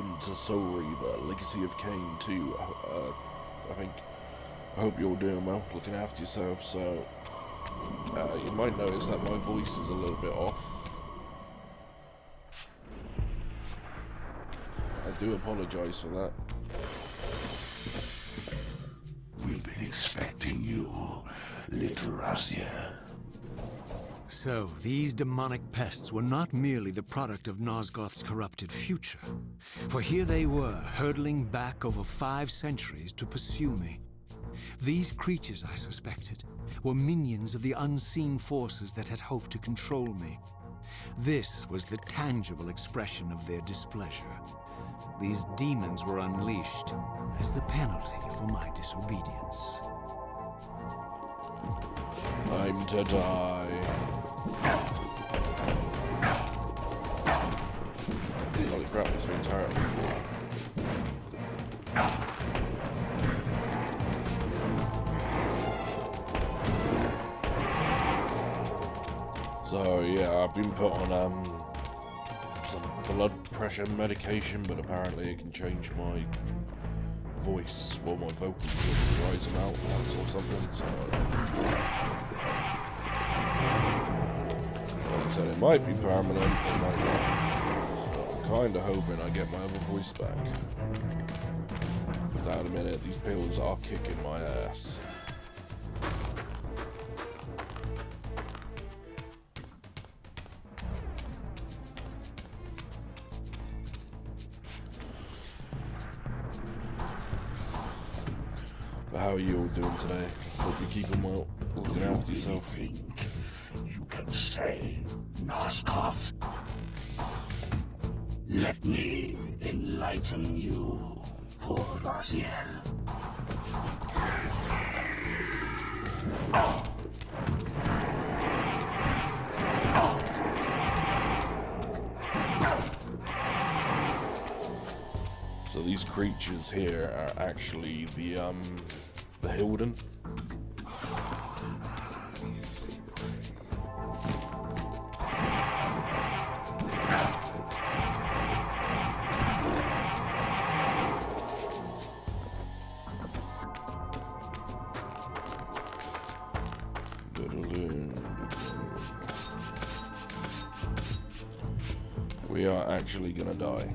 welcome to Soul Reaver, Legacy of Kain 2. I hope you're doing well, looking after yourself. So, you might notice that my voice is a little bit off. I do apologise for that. We've been expecting you, little Raziel. So, these demonic pests were not merely the product of Nosgoth's corrupted future. For here they were, hurtling back over 5 centuries to pursue me. These creatures, I suspected, were minions of the unseen forces that had hoped to control me. This was the tangible expression of their displeasure. These demons were unleashed as the penalty for my disobedience. Time to die. Holy crap, this thing's hurt. So yeah, I've been put on some blood pressure medication, but apparently it can change my voice, well, my vocals will rise them out or something. So like I said, it might be permanent, it might not. So I'm kind of hoping I get my other voice back. Without a minute, these pills are kicking my ass. But how are you all doing today? Hope you're keeping well, looking after yourself. Think you can say, Nosgoth? Let me enlighten you, poor Raziel. So these creatures here are actually the Hilden. We are actually gonna die.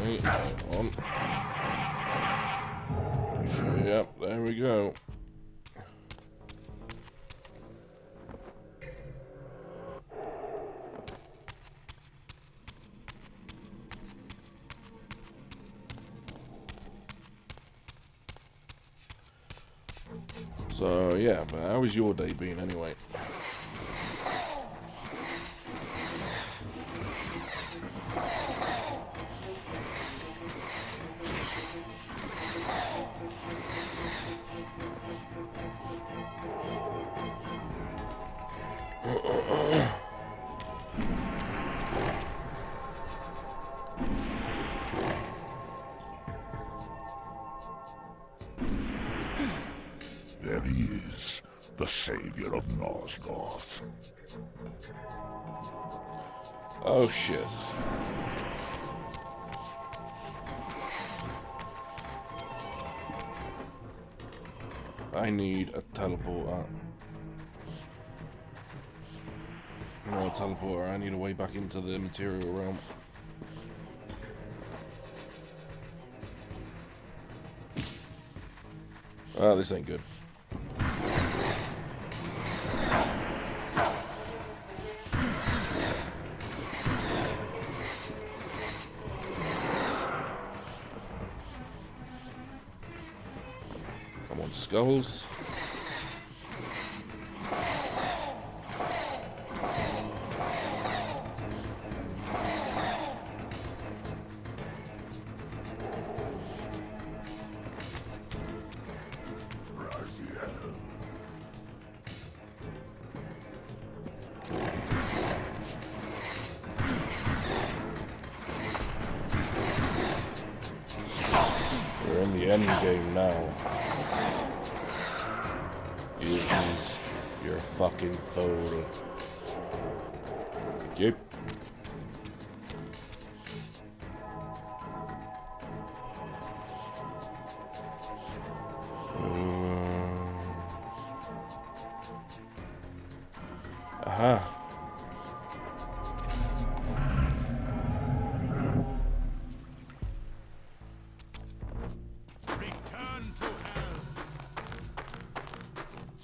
Wait, on. Yep, there we go. So yeah, but how has your day been anyway? There he is, the savior of Nosgoth. Oh shit. I need a teleporter. No, a teleporter. I need a way back into the material realm. Ah, this ain't good. Come on, skulls. We're in the end game now. You're fucking fool. Yep.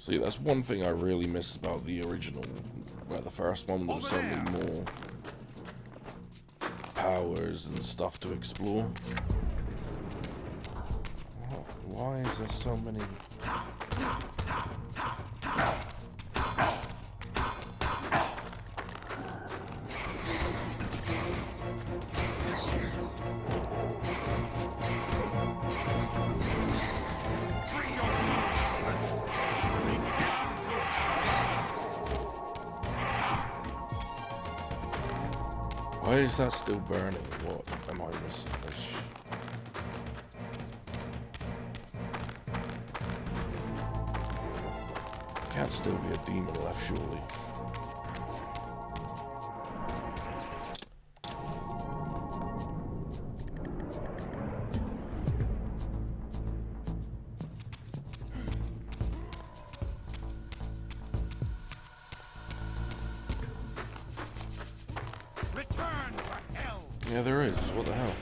See, that's one thing I really missed about the original, where the first one there was so many more powers and stuff to explore. Why is there so many? Why is that still burning? What am I missing? Can't still be a demon left, surely. Return to hell. Yeah, there is. What the hell?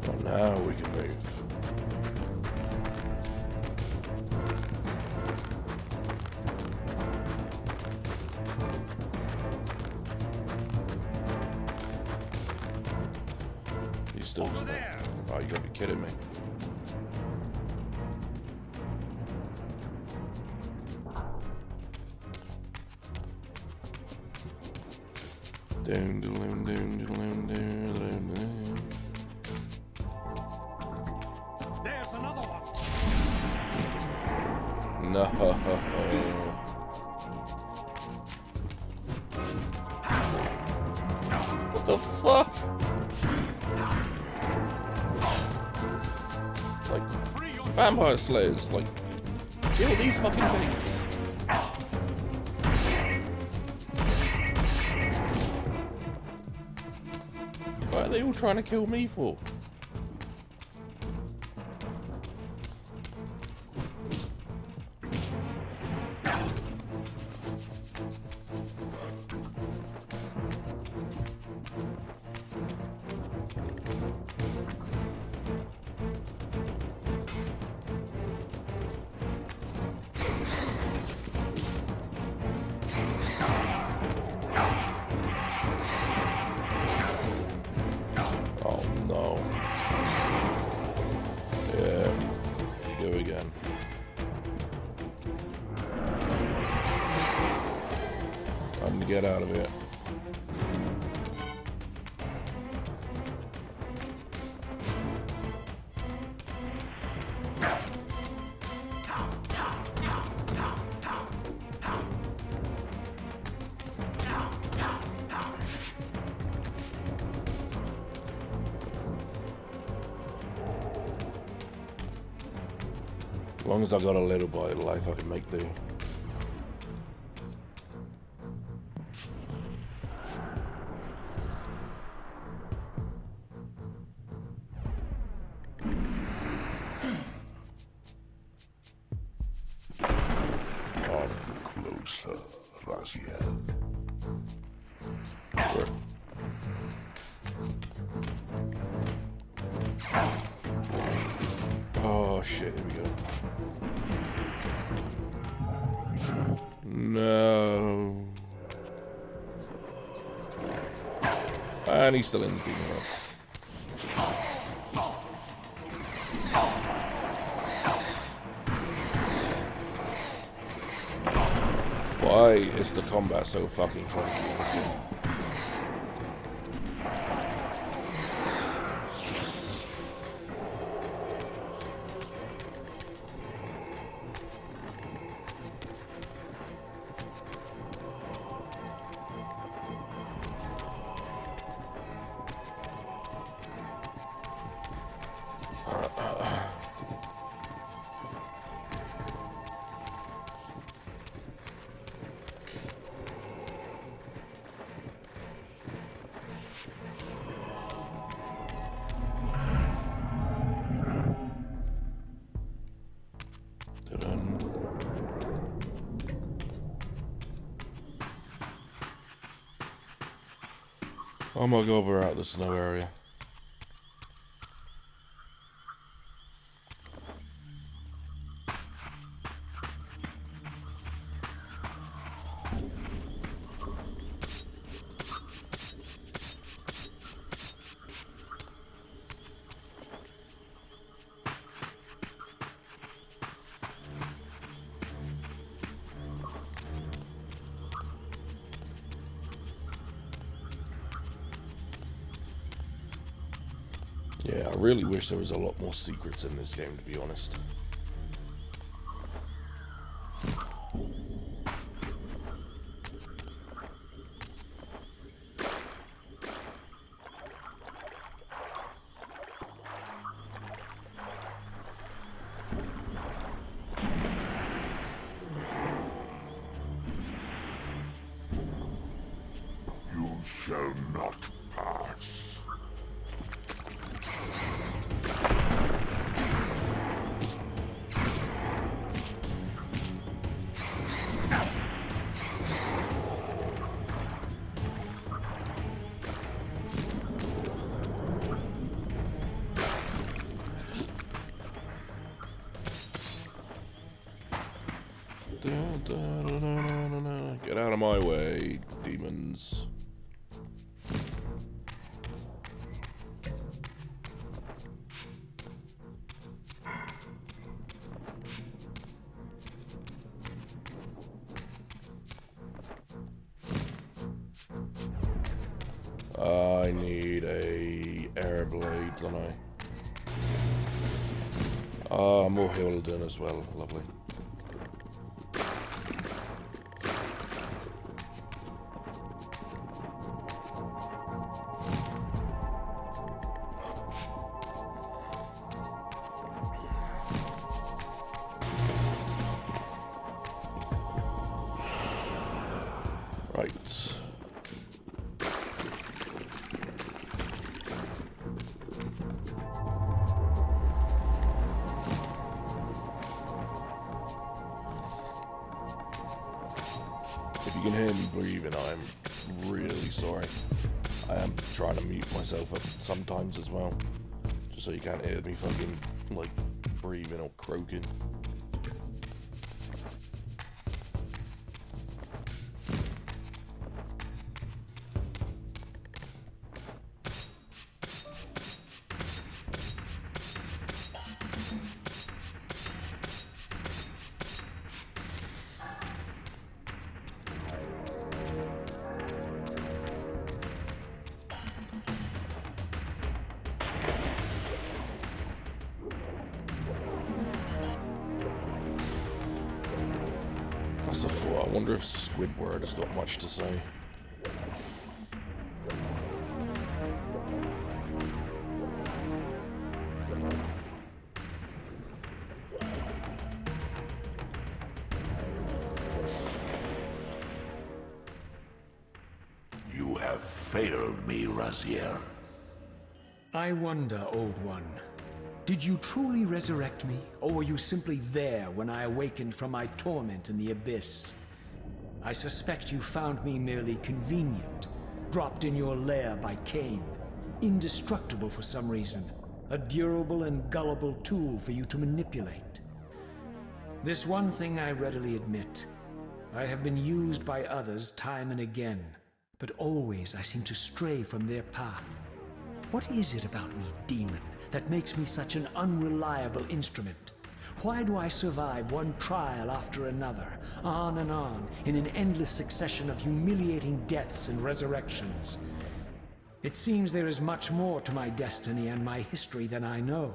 Oh, now we can move. He's still Over there. Oh, you gotta be kidding me. Doom, doom, doom, doom, doom, doom, doom. There's another one. No. What the fuck? Like, vampire slayers, like, kill these fucking things. What are they all trying to kill me for? Oh no. Yeah. Go again. Time to get out of here. As long as I got a little bit of life, I can make do. Closer, Raziel. Sure. Oh shit, here we go. No. And he's still in the demon world. Why is the combat so fucking clunky in this game? Oh my god, we're out of the snow area. Yeah, I really wish there was a lot more secrets in this game, to be honest. You shall not pass. Get out of my way, demons. I need a air blade, don't I? More Hilden as well, lovely. Right. If you can hear me breathing, I'm really sorry. I am trying to mute myself up sometimes as well, just so you can't hear me fucking, like, breathing or croaking. That's a thought. I wonder if Squidward has got much to say. You have failed me, Raziel. I wonder, Old One. Did you truly resurrect me, or were you simply there when I awakened from my torment in the abyss? I suspect you found me merely convenient, dropped in your lair by Kain, indestructible for some reason, a durable and gullible tool for you to manipulate. This one thing I readily admit. I have been used by others time and again, but always I seem to stray from their path. What is it about me, demon, that makes me such an unreliable instrument? Why do I survive one trial after another, on and on, in an endless succession of humiliating deaths and resurrections? It seems there is much more to my destiny and my history than I know.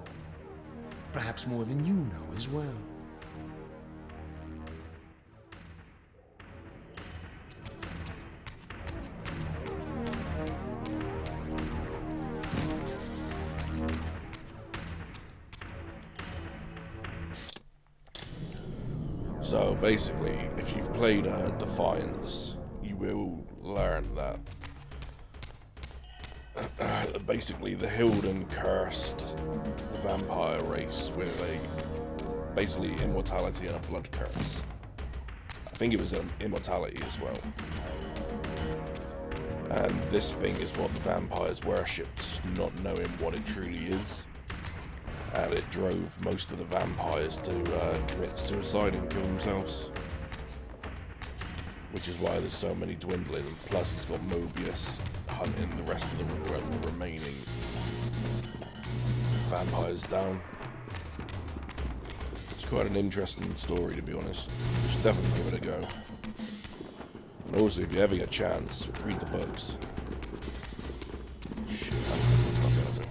Perhaps more than you know as well. So basically, if you've played Defiance, you will learn that basically the Hilden cursed the vampire race with a basically immortality and a blood curse. I think it was an immortality as well. And this thing is what the vampires worshipped, not knowing what it truly is. And it drove most of the vampires to commit suicide and kill themselves. Which is why there's so many dwindling. Plus it's got Mobius hunting the rest of the remaining vampires down. It's quite an interesting story, to be honest. You should definitely give it a go. And also, if you ever get a chance, read the books. Shit, I'm not gonna do.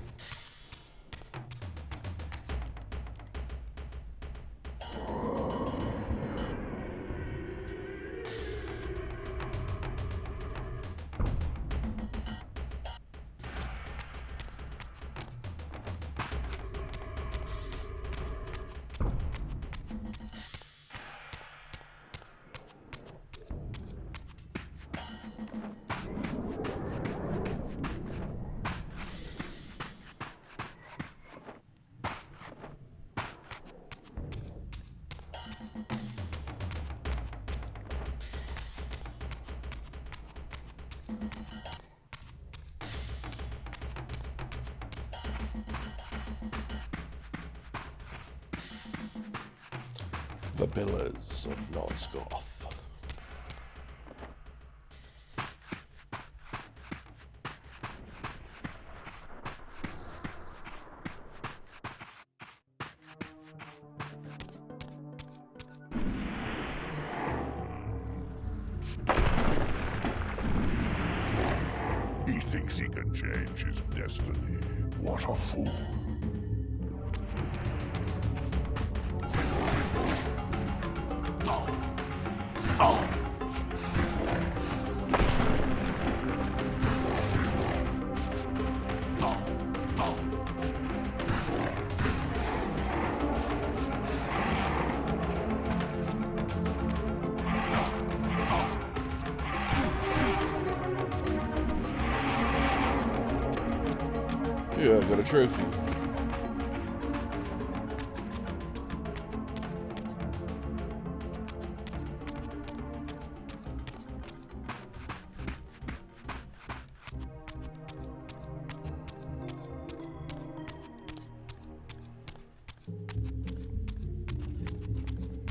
The Pillars of Nosgoth. He thinks he can change his destiny. What a fool. Yeah, I've got a trophy.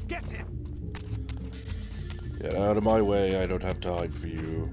Get him! Get out of my way, I don't have time for you.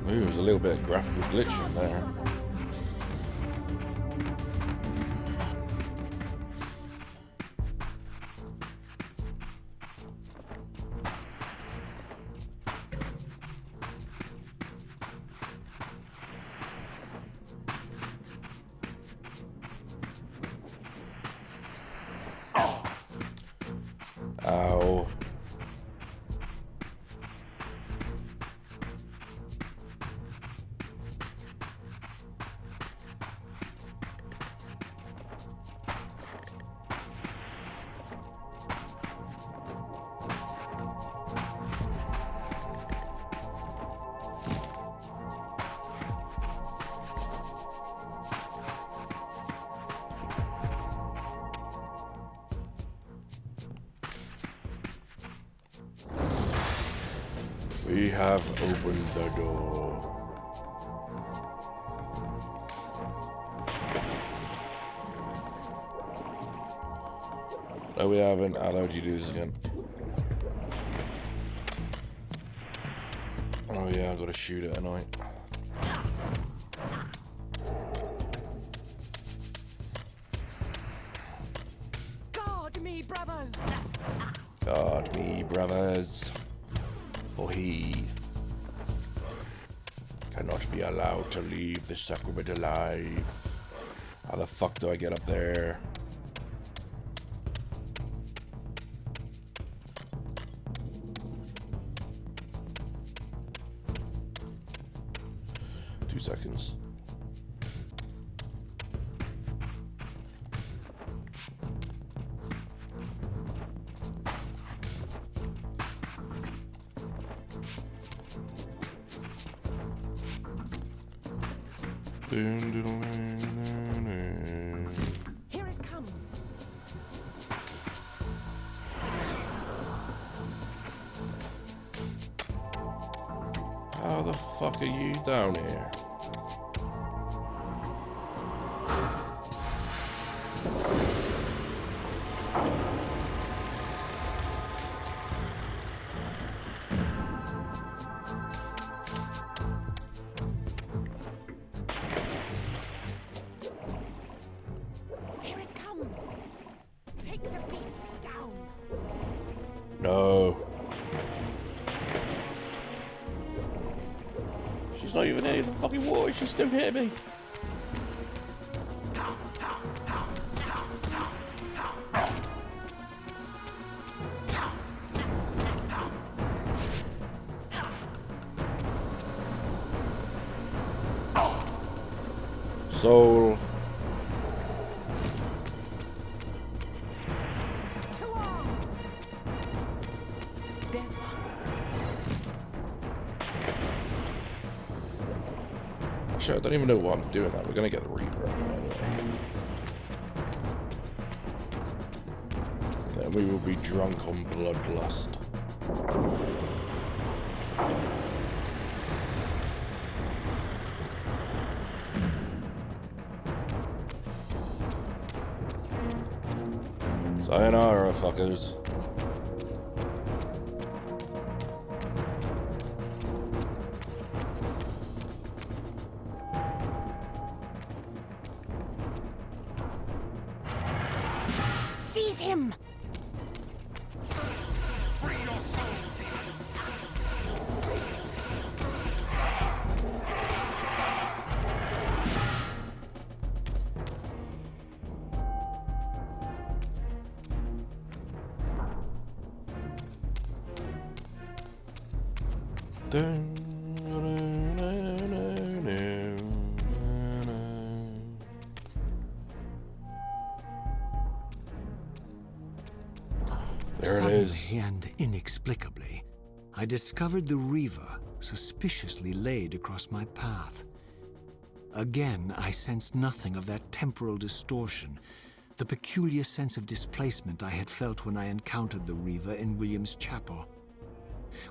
Ooh, there's a little bit of graphical glitch in there. Ow. We have opened the door. No, we haven't. How do you do this again? Oh yeah, I've got to shoot it tonight. Guard me, brothers! Guard me, brothers. For he cannot be allowed to leave the sacrament alive. How the fuck do I get up there? 2 seconds. Here it comes. How the fuck are you down here? Here it comes. Take the beast down. No. She's not even in the fucking water, she's still hitting me. Soul. Two arms. There's one. Actually, I don't even know why I'm doing that. We're gonna get the Reaver anyway. Then we will be drunk on bloodlust. Sayonara, fuckers. Seize him. Free your soul, There it is. Suddenly and inexplicably, I discovered the Reaver suspiciously laid across my path. Again, I sensed nothing of that temporal distortion, the peculiar sense of displacement I had felt when I encountered the Reaver in William's chapel.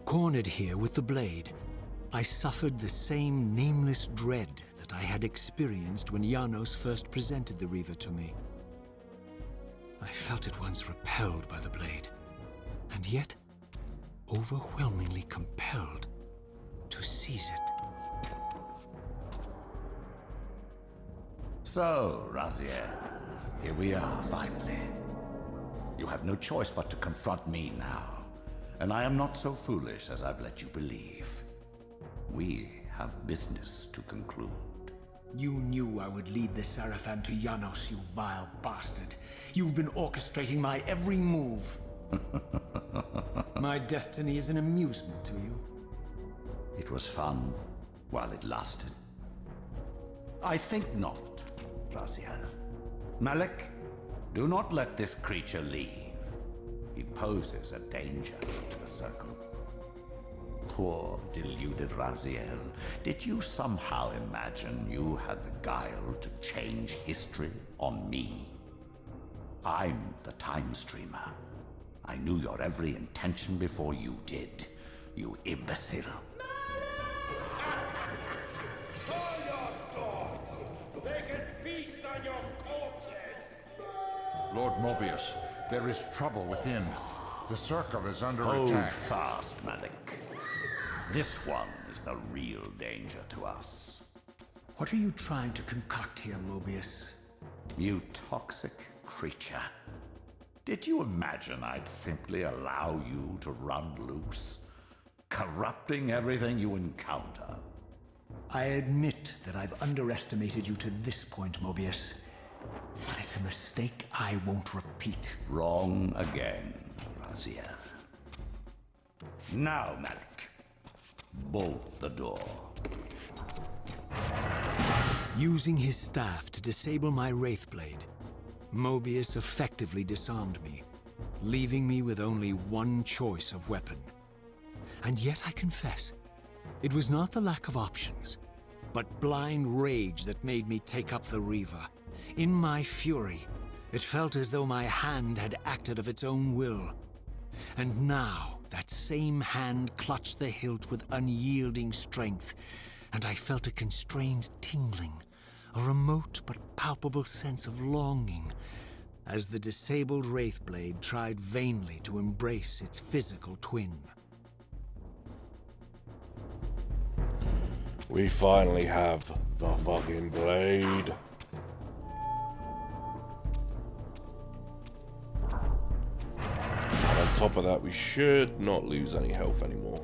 Cornered here with the blade, I suffered the same nameless dread that I had experienced when Janos first presented the Reaver to me. I felt at once repelled by the blade, and yet overwhelmingly compelled to seize it. So, Raziel, here we are, finally. You have no choice but to confront me now, and I am not so foolish as I've let you believe. We have business to conclude. You knew I would lead the Seraphim to Janos, you vile bastard. You've been orchestrating my every move. My destiny is an amusement to you. It was fun while it lasted. I think not, Raziel. Malik, do not let this creature leave. He poses a danger to the Circle. Poor, deluded Raziel. Did you somehow imagine you had the guile to change history on me? I'm the Time Streamer. I knew your every intention before you did, you imbecile. Call your dogs! They can feast on your corpses! Lord Mobius, there is trouble within. The Circle is under Hold attack. fast, Malik. This one is the real danger to us. What are you trying to concoct here, Mobius? You toxic creature. Did you imagine I'd simply allow you to run loose, corrupting everything you encounter? I admit that I've underestimated you to this point, Mobius. But it's a mistake I won't repeat. Wrong again, Raziel. Now, Malik, bolt the door. Using his staff to disable my Wraithblade, Mobius effectively disarmed me, leaving me with only one choice of weapon. And yet I confess, it was not the lack of options, but blind rage that made me take up the Reaver. In my fury, it felt as though my hand had acted of its own will. And now, that same hand clutched the hilt with unyielding strength, and I felt a constrained tingling, a remote but palpable sense of longing, as the disabled Wraithblade tried vainly to embrace its physical twin. We finally have the fucking blade. And on top of that, we should not lose any health anymore.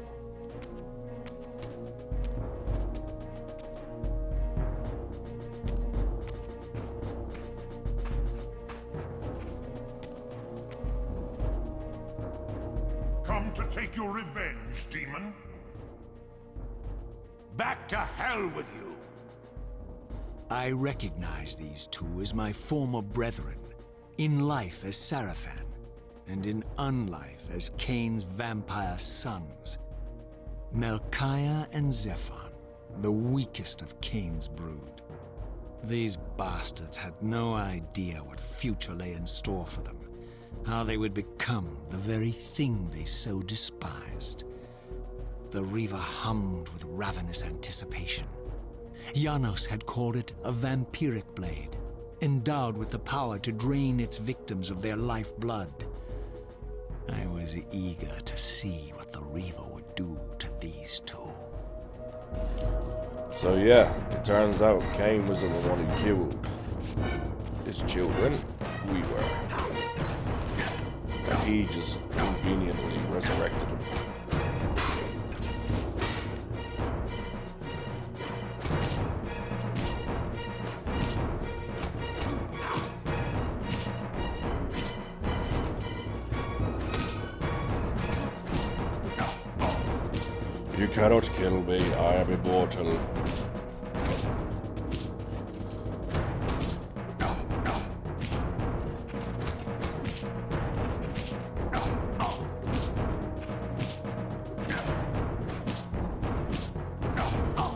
Come to take your revenge, demon? Back to hell with you! I recognize these two as my former brethren, in life as Sarafan, and in unlife as Kain's vampire sons. Melchiah and Zephon, the weakest of Kain's brood. These bastards had no idea what future lay in store for them, how they would become the very thing they so despised. The Reaver hummed with ravenous anticipation. Janos had called it a vampiric blade, endowed with the power to drain its victims of their lifeblood. I was eager to see what the Reaver would do to these two. So yeah, it turns out Kain wasn't the one who killed his children. We were. And he just conveniently resurrected them. You cannot kill me, I am immortal.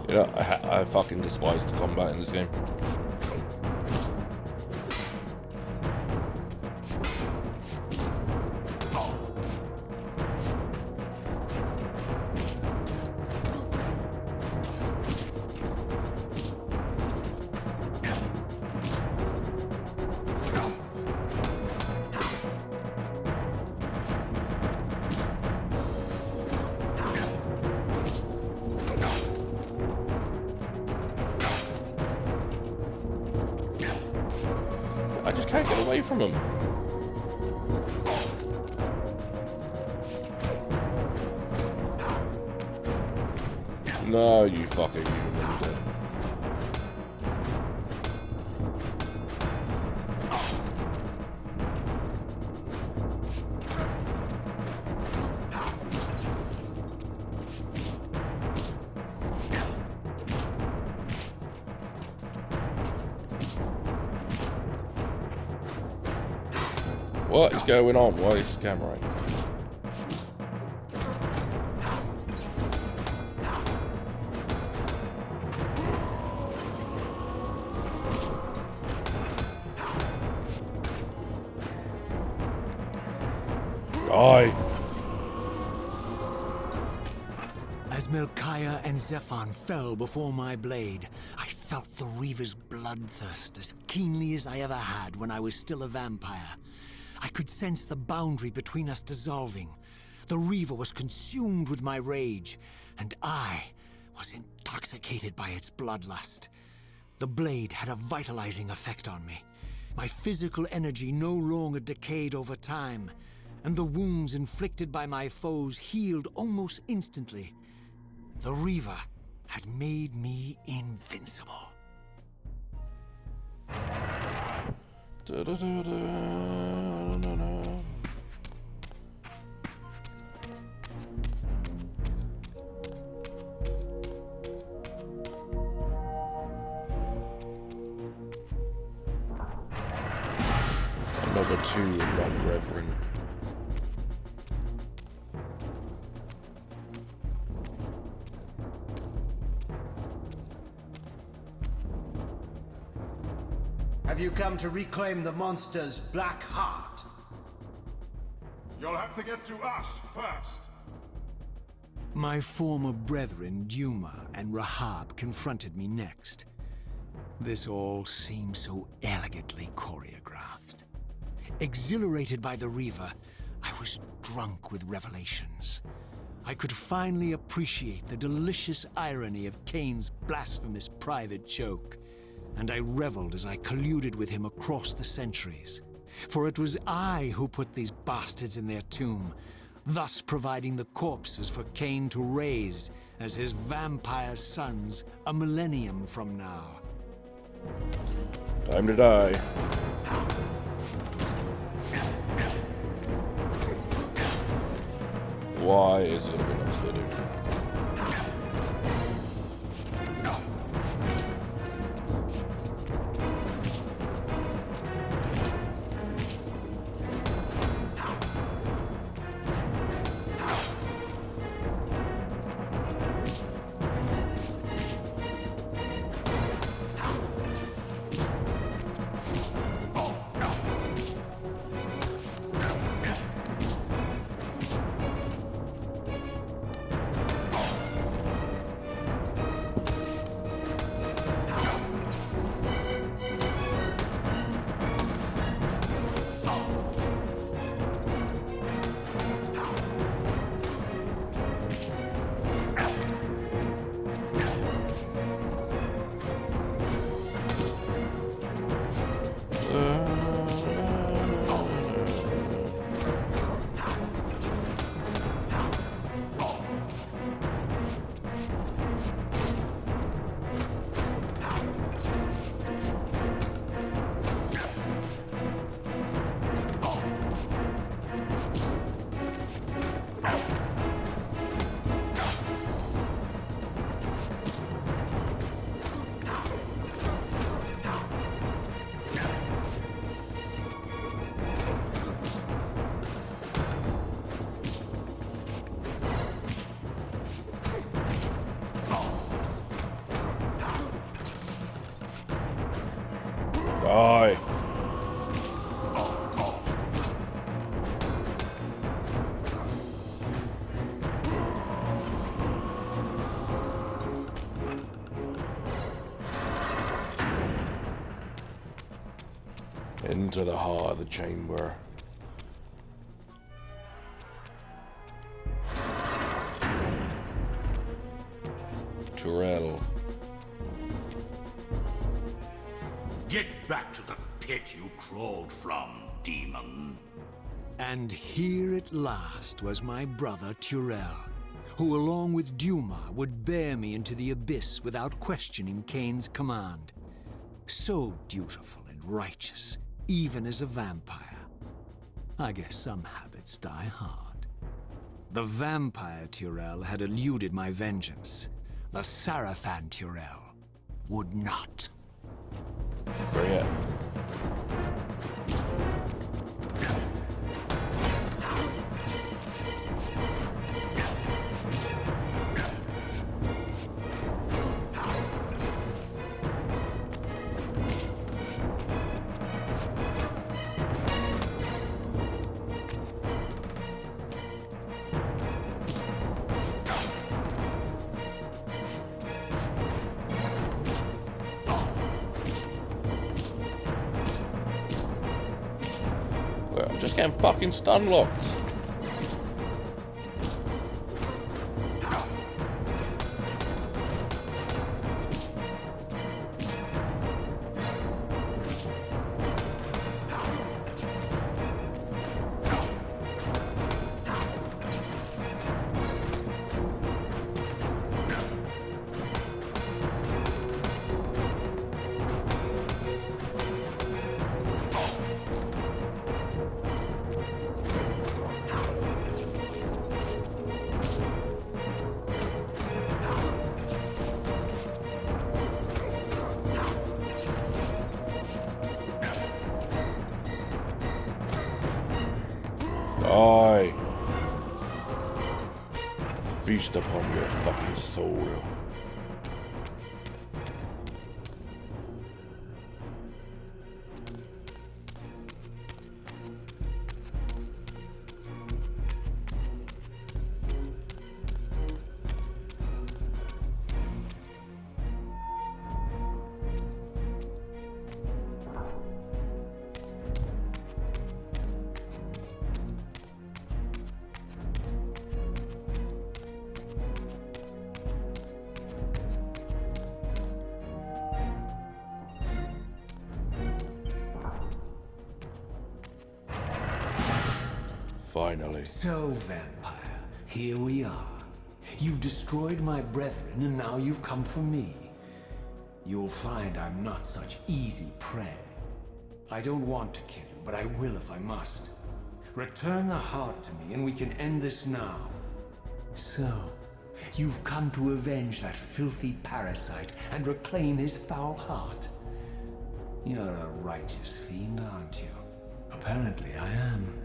Yeah, I fucking despise the combat in this game. I just can't get away from him. No, you fucking human. What is going on? Why is this camera on? Die! As Melchiah and Zephon fell before my blade, I felt the Reaver's bloodthirst as keenly as I ever had when I was still a vampire. I could sense the boundary between us dissolving. The Reaver was consumed with my rage, and I was intoxicated by its bloodlust. The blade had a vitalizing effect on me. My physical energy no longer decayed over time, and the wounds inflicted by my foes healed almost instantly. The Reaver had made me invincible. other two of my brethren. Have you come to reclaim the monster's black heart? You'll have to get through us first. My former brethren, Duma and Rahab, confronted me next. This all seemed so elegantly choreographed. Exhilarated by the Reaver, I was drunk with revelations. I could finally appreciate the delicious irony of Kain's blasphemous private joke, and I reveled as I colluded with him across the centuries. For it was I who put these bastards in their tomb, thus providing the corpses for Kain to raise as his vampire sons a millennium from now. Time to die. Why is it a bit nice to do? Die. Into the heart of the chamber. Tyrell. Get back to the pit you crawled from, demon. And here at last was my brother Tyrell, who along with Duma would bear me into the abyss without questioning Kain's command. So dutiful and righteous, even as a vampire. I guess some habits die hard. The vampire Tyrell had eluded my vengeance. The Sarafan Tyrell would not. Bring it. I'm just getting fucking stun locked. Feast upon your fucking soul. Finally. So, vampire, here we are. You've destroyed my brethren, and now you've come for me. You'll find I'm not such easy prey. I don't want to kill you, but I will if I must. Return the heart to me, and we can end this now. So, you've come to avenge that filthy parasite and reclaim his foul heart. You're a righteous fiend, aren't you? Apparently I am.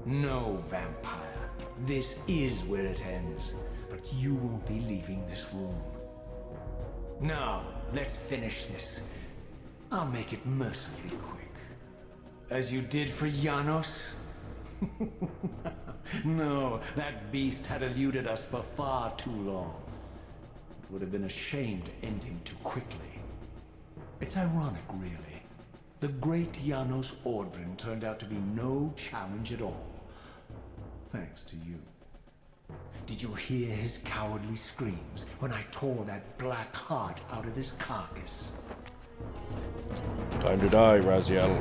No, vampire. This is where it ends. But you won't be leaving this room. Now, let's finish this. I'll make it mercifully quick. As you did for Janos? No, that beast had eluded us for far too long. It would have been a shame to end him too quickly. It's ironic, really. The great Janos Ordrin turned out to be no challenge at all. Thanks to you. Did you hear his cowardly screams when I tore that black heart out of his carcass? Time to die, Raziel.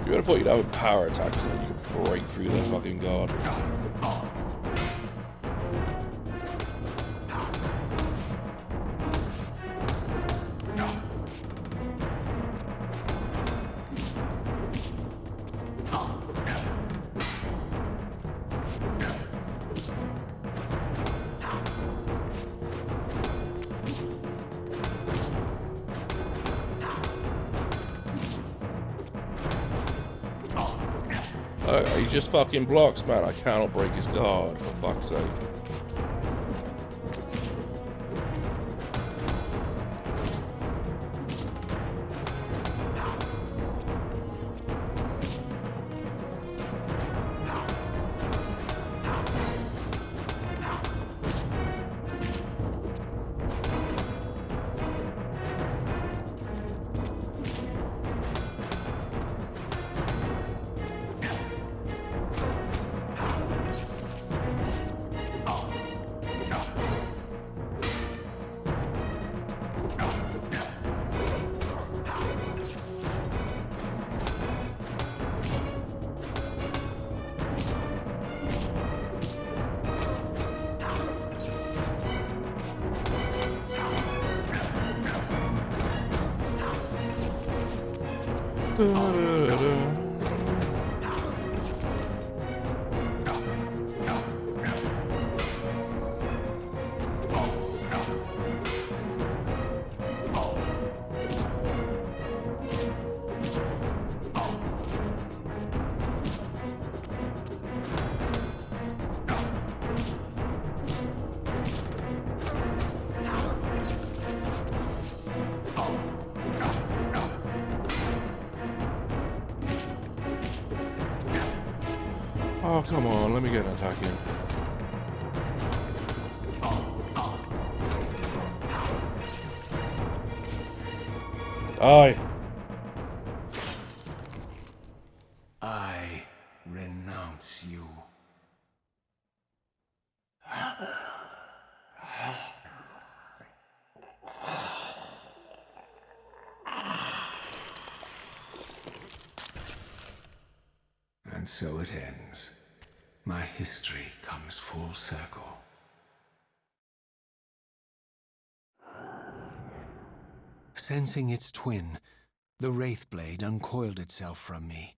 You would have thought you'd have a power attack so that you could break through the fucking guard. He just fucking blocks, man. I cannot break his guard, for fuck's sake. Oh, come on, let me get an attack in. Die! I renounce you. And so it ends. My history comes full circle. Sensing its twin, the Wraithblade uncoiled itself from me,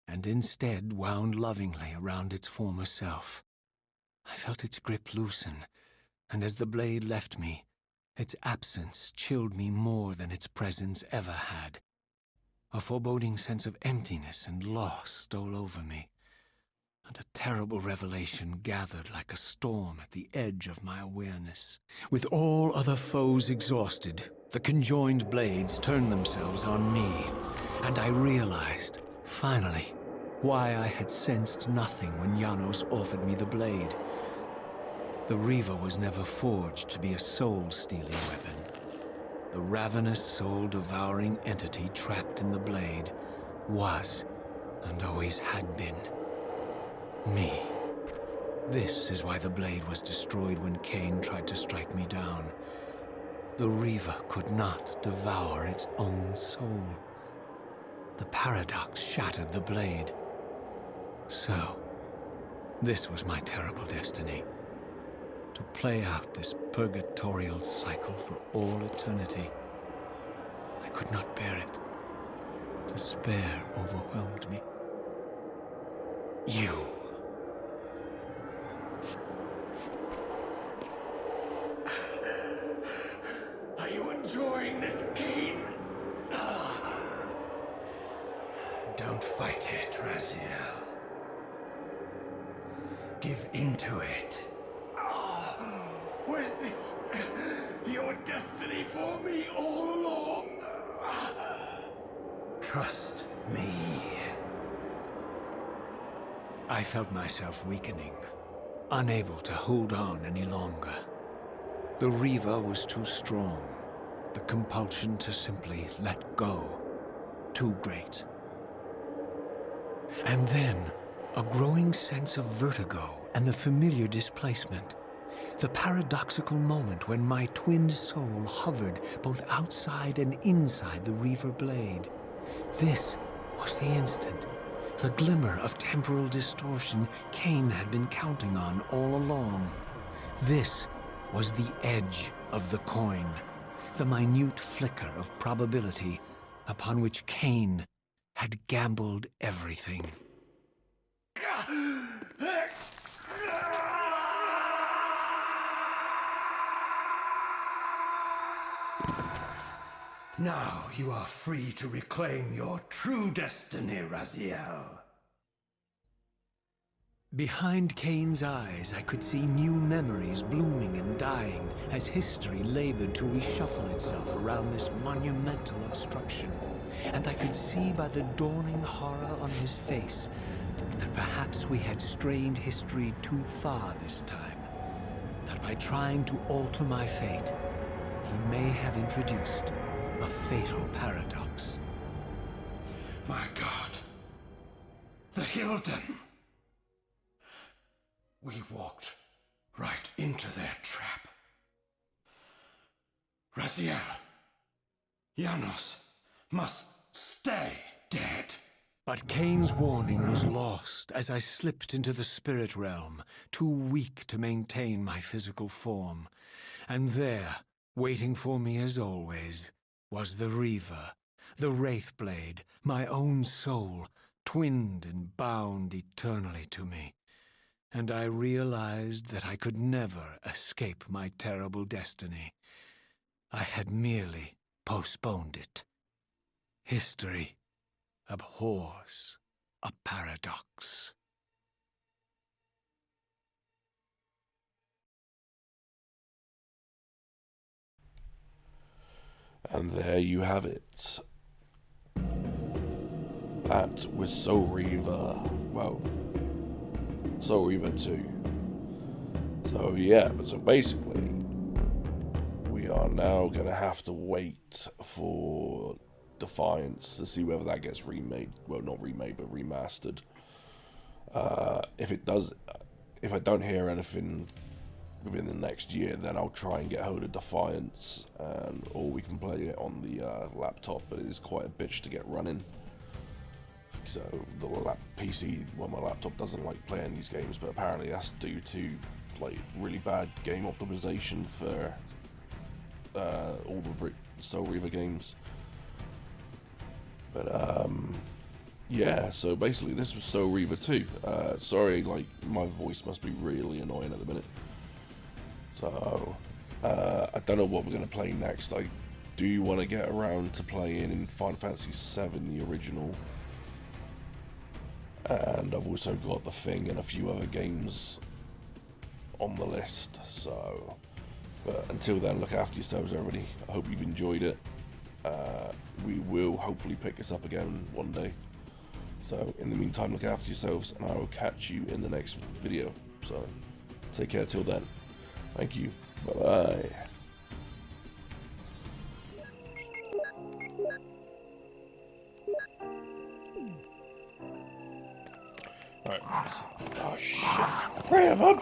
and instead wound lovingly around its former self. I felt its grip loosen, and as the blade left me, its absence chilled me more than its presence ever had. A foreboding sense of emptiness and loss stole over me, and a terrible revelation gathered like a storm at the edge of my awareness. With all other foes exhausted, the conjoined blades turned themselves on me, and I realized, finally, why I had sensed nothing when Janos offered me the blade. The Reaver was never forged to be a soul-stealing weapon. The ravenous, soul-devouring entity trapped in the blade was, and always had been, me. This is why the blade was destroyed when Kain tried to strike me down. The Reaver could not devour its own soul. The paradox shattered the blade. So, this was my terrible destiny. To play out this purgatorial cycle for all eternity. I could not bear it. Despair overwhelmed me. You. Are you enjoying this, Kain? Don't fight it, Raziel. Give into it. Was this your destiny for me all along? Trust me. I felt myself weakening, unable to hold on any longer. The Reaver was too strong. The compulsion to simply let go, too great. And then, a growing sense of vertigo and the familiar displacement. The paradoxical moment when my twin soul hovered both outside and inside the Reaver blade. This was the instant, the glimmer of temporal distortion Kain had been counting on all along. This was the edge of the coin, the minute flicker of probability upon which Kain had gambled everything. Now you are free to reclaim your true destiny, Raziel. Behind Kain's eyes, I could see new memories blooming and dying as history labored to reshuffle itself around this monumental obstruction. And I could see by the dawning horror on his face that perhaps we had strained history too far this time. That by trying to alter my fate, he may have introduced a fatal paradox. My God. The Hilden. We walked right into their trap. Raziel, Janos must stay dead. But Kain's warning was lost as I slipped into the spirit realm, too weak to maintain my physical form. And there, waiting for me as always, was the Reaver, the Wraithblade, my own soul, twinned and bound eternally to me. And I realized that I could never escape my terrible destiny. I had merely postponed it. History abhors a paradox. And there you have it. That was so Reaver. Well, Soul Reaver 2. So yeah, so basically, we are now going to have to wait for Defiance to see whether that gets remade. Well, not remade, but remastered. If it does, if I don't hear anything within the next year, then I'll try and get hold of Defiance, or we can play it on the laptop, but it is quite a bitch to get running. So the PC, well, my laptop doesn't like playing these games, but apparently that's due to like really bad game optimization for all the Soul Reaver games. But yeah, so basically this was Soul Reaver 2. Sorry, like my voice must be really annoying at the minute. So I don't know what we're gonna play next. I do want to get around to playing in Final Fantasy VII, the original. And I've also got The Thing and a few other games on the list. So, but until then, look after yourselves, everybody. I hope you've enjoyed it. We will hopefully pick this up again one day. So, in the meantime, look after yourselves, and I will catch you in the next video. So, take care till then. Thank you. Bye-bye. Alright. Oh shit. 3 of them!